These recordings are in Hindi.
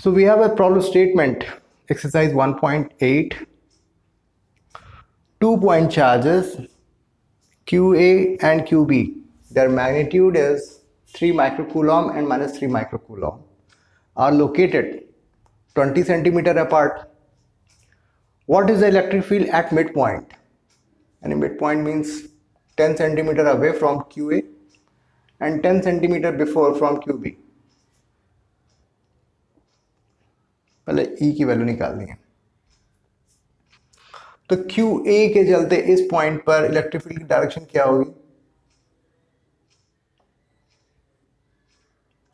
So we have a problem statement, exercise 1.8, 2-point charges QA and QB. Their magnitude is 3 microcoulomb and minus 3 microcoulomb are located 20 centimeter apart. What is the electric field at midpoint? And midpoint means 10 centimeter away from QA and 10 centimeter before from QB. पहले E की वैल्यू निकालनी है। तो QA के चलते इस पॉइंट पर इलेक्ट्रिक फील्ड की डायरेक्शन क्या होगी?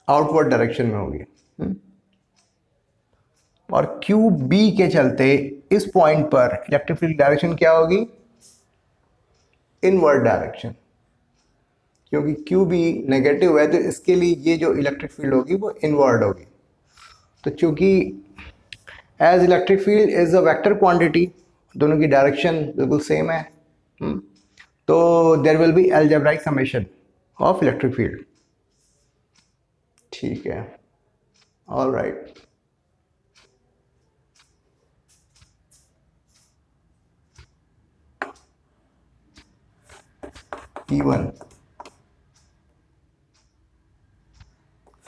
आउटवर्ड डायरेक्शन में होगी। और QB के चलते इस पॉइंट पर इलेक्ट्रिक फील्ड डायरेक्शन क्या होगी? इनवर्ड डायरेक्शन, क्योंकि QB नेगेटिव है तो इसके लिए ये जो इलेक्ट्रिक फील्ड होगी वो इनवर्ड होगी। तो चूंकि as electric field is a vector quantity, दोनों की डायरेक्शन बिल्कुल सेम है, तो there will be algebraic summation of electric field. ठीक है, all right. E1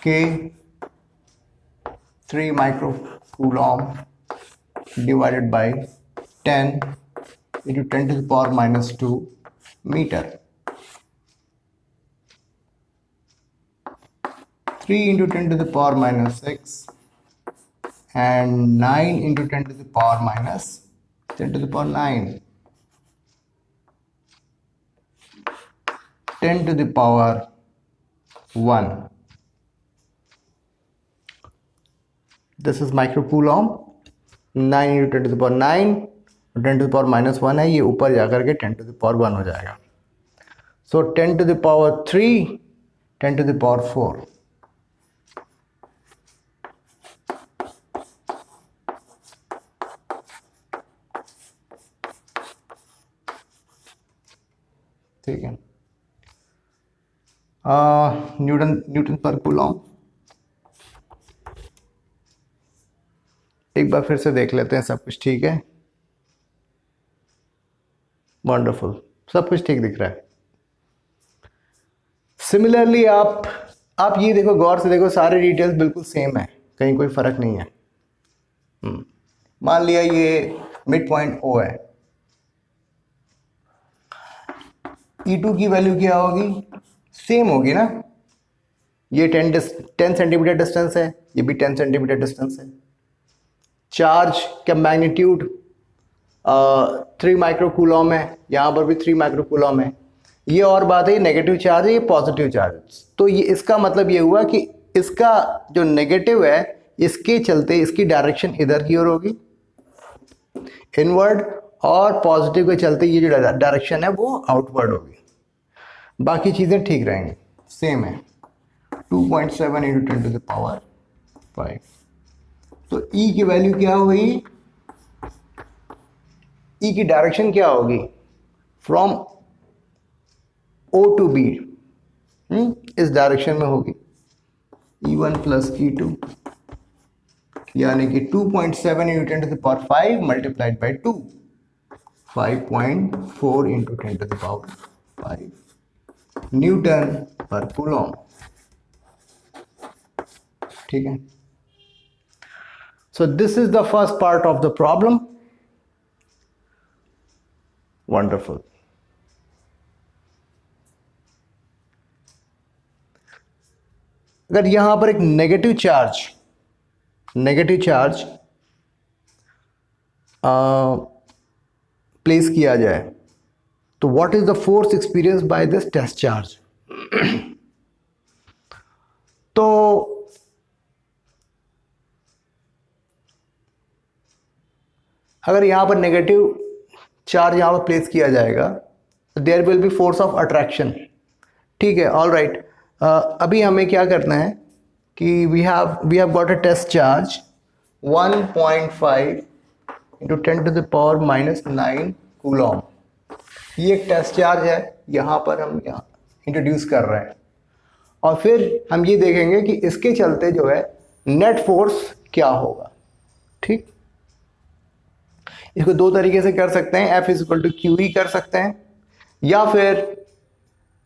K 3 microcoulomb divided by 10 into 10 to the power minus 2 meter. 3 into 10 to the power minus 6 and 9 into 10 to the power minus 10 to the power 9. 10 to the power 1. This is microcoulomb. 9 into 10 to the power 9 और 10 to the power minus 1 है, ये ऊपर जाकर के 10 to the power 1 हो जाएगा। So 10 to the power 3, 10 to the power 4. ठीक है। न्यूटन पर कूलॉम एक बार फिर से देख लेते हैं। सब कुछ ठीक है, वंडरफुल, सब कुछ ठीक दिख रहा है। सिमिलरली आप ये देखो, गौर से देखो, सारे डिटेल्स बिल्कुल सेम है, कहीं कोई फर्क नहीं है। मान लिया ये मिड पॉइंट O है, E2 की वैल्यू क्या होगी? सेम होगी ना, ये 10 सेंटीमीटर डिस्टेंस है, ये भी 10 सेंटीमीटर डिस्टेंस है। चार्ज का मैग्नीट्यूड 3 माइक्रोकूलॉम है, यहाँ पर भी 3 माइक्रोकूलॉम है। ये और बात है, ये नेगेटिव चार्ज है, ये पॉजिटिव चार्ज। तो ये इसका मतलब ये हुआ कि इसका जो नेगेटिव है, इसके चलते इसकी डायरेक्शन इधर की ओर होगी, इनवर्ड, और पॉजिटिव के चलते ये जो डायरेक्शन है वो आउटवर्ड होगी। बाकी चीज़ें ठीक रहेंगी, सेम है। 2.7 into 10 to the power 5। तो E की वैल्यू क्या हुई? E की डायरेक्शन क्या होगी? फ्रॉम O to B, इस डायरेक्शन में होगी। E1 प्लस E2 यानी कि 2.7 into 10 to the power 5 multiplied by 2, 5.4 into 10 to the power 5 Newton पर कूलॉम। ठीक है, so this is the first part of the problem. Wonderful. अगर यहां पर एक नेगेटिव चार्ज प्लेस किया जाए, तो what is the force experience by this test charge? तो अगर यहां पर नेगेटिव चार्ज यहां पर प्लेस किया जाएगा तो there will be force of attraction. ठीक है, ऑल राइट। अभी हमें क्या करना है कि we have got a test charge 1.5 into 10 to the power minus 9 coulomb. ये एक टेस्ट चार्ज है, यहाँ पर हम यहाँ इंट्रोड्यूस कर रहे हैं। और फिर हम ये देखेंगे कि इसके चलते जो है नेट फोर्स क्या होगा। ठीक, इसको दो तरीके से कर सकते हैं, F is equal to q E कर सकते हैं, या फिर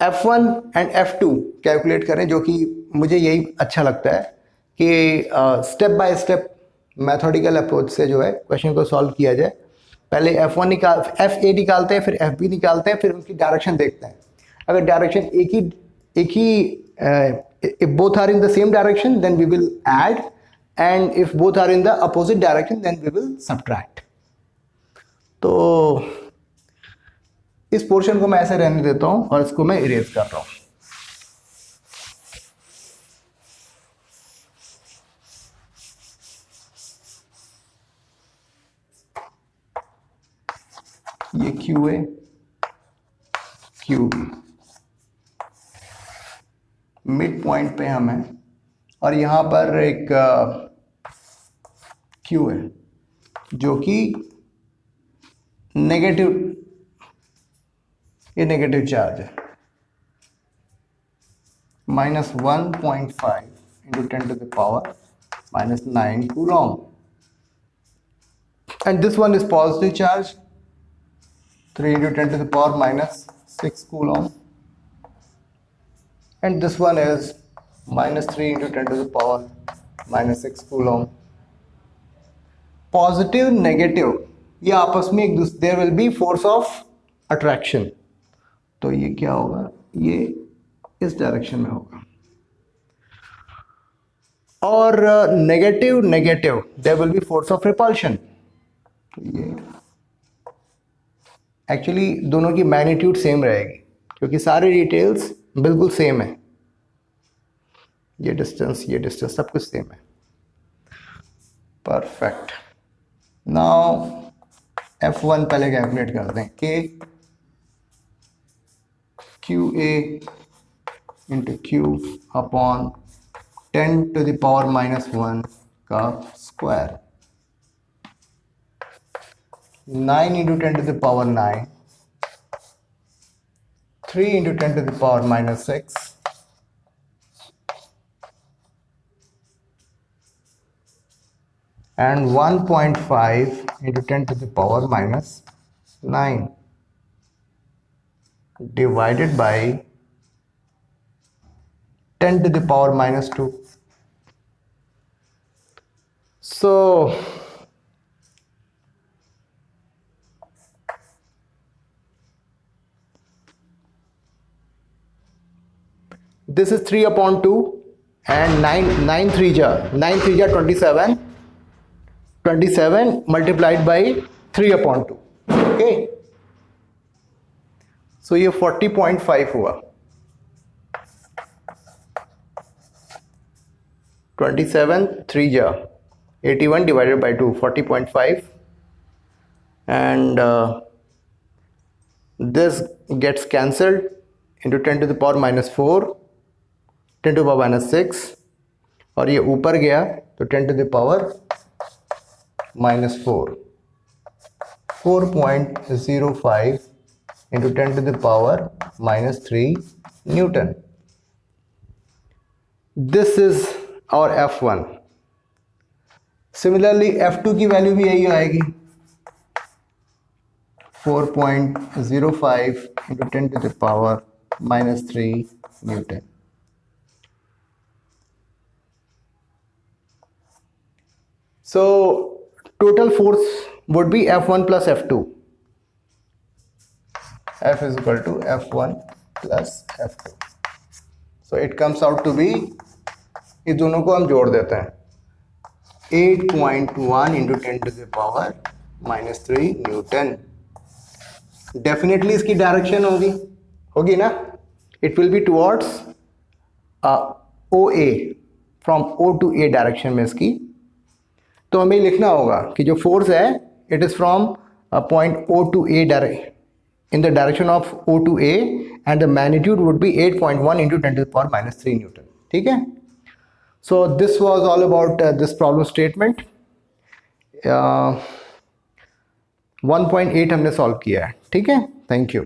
F1 एंड F2 कैलकुलेट करें, जो कि मुझे यही अच्छा लगता है कि step by step methodical approach से जो है क्वेश्चन को सॉल्व किया जाए। पहले F1 निकाल FA निकालते हैं, फिर FB निकालते हैं, फिर उनकी डायरेक्शन देखते हैं। अगर डायरेक्शन एक ही if both are in the same direction then we will add, and if both are in the opposite direction then we will subtract। तो इस पोर्शन को मैं ऐसे रहने देता हूं और इसको मैं इरेज कर रहा हूं। ये q A q B midpoint पे हम हैं, और यहां पर एक क्यू है जो कि नेगेटिव, ये नेगेटिव चार्ज है, -1.5 into 10 to the power -9 coulomb, and this one is positive charge 3 into 10 to the power -6 coulomb, and this one is -3 into 10 to the power -6 coulomb. Positive negative ये आपस में एक दूसरे, there will be force of attraction, तो ये क्या होगा, ये इस डायरेक्शन में होगा। और negative negative there will be force of repulsion, तो ये एक्चुअली दोनों की मैग्नीट्यूड सेम रहेगी क्योंकि सारे डिटेल्स बिल्कुल सेम है, ये डिस्टेंस सब कुछ सेम है। परफेक्ट। नाउ F1 पहले कैलकुलेट करते हैं, K q A into q upon 10 to the power -1 का square, 9 into 10 to the power 9, 3 into 10 to the power -6, and 1.5 into 10 to the power -9 divided by 10 to the power -2. So this is 3 upon 2 and 9 3 ja 27 multiplied by 3 upon 2, okay, so ये 40.5 हुआ, 27 3 ja 81 divided by 2 40.5, and this gets cancelled into 10 to the power -4, 10 to the power -6, और ये ऊपर गया तो 10 to the power -4, 4.05 into 10 to the power -3 Newton. This is our F1. Similarly F2 की वैल्यू भी यही आएगी, 4.05 into 10 to the power -3 Newton. So total force would be F1 plus F2. F is equal to F1 plus F2. So it comes out to be, इस दोनों को हम जोड़ देते हैं, 8.1 into 10 to the power -3 Newton. Definitely इसकी डायरेक्शन होगी ना, it will be towards OA, from O to A direction में इसकी। तो हमें लिखना होगा कि जो फोर्स है it is from point O to A in the direction of O to A, and the magnitude would be 8.1 into 10 to the power -3 Newton. ठीक है, so this was all about this problem statement. 1.8 हमने सॉल्व किया है, ठीक है, थैंक यू।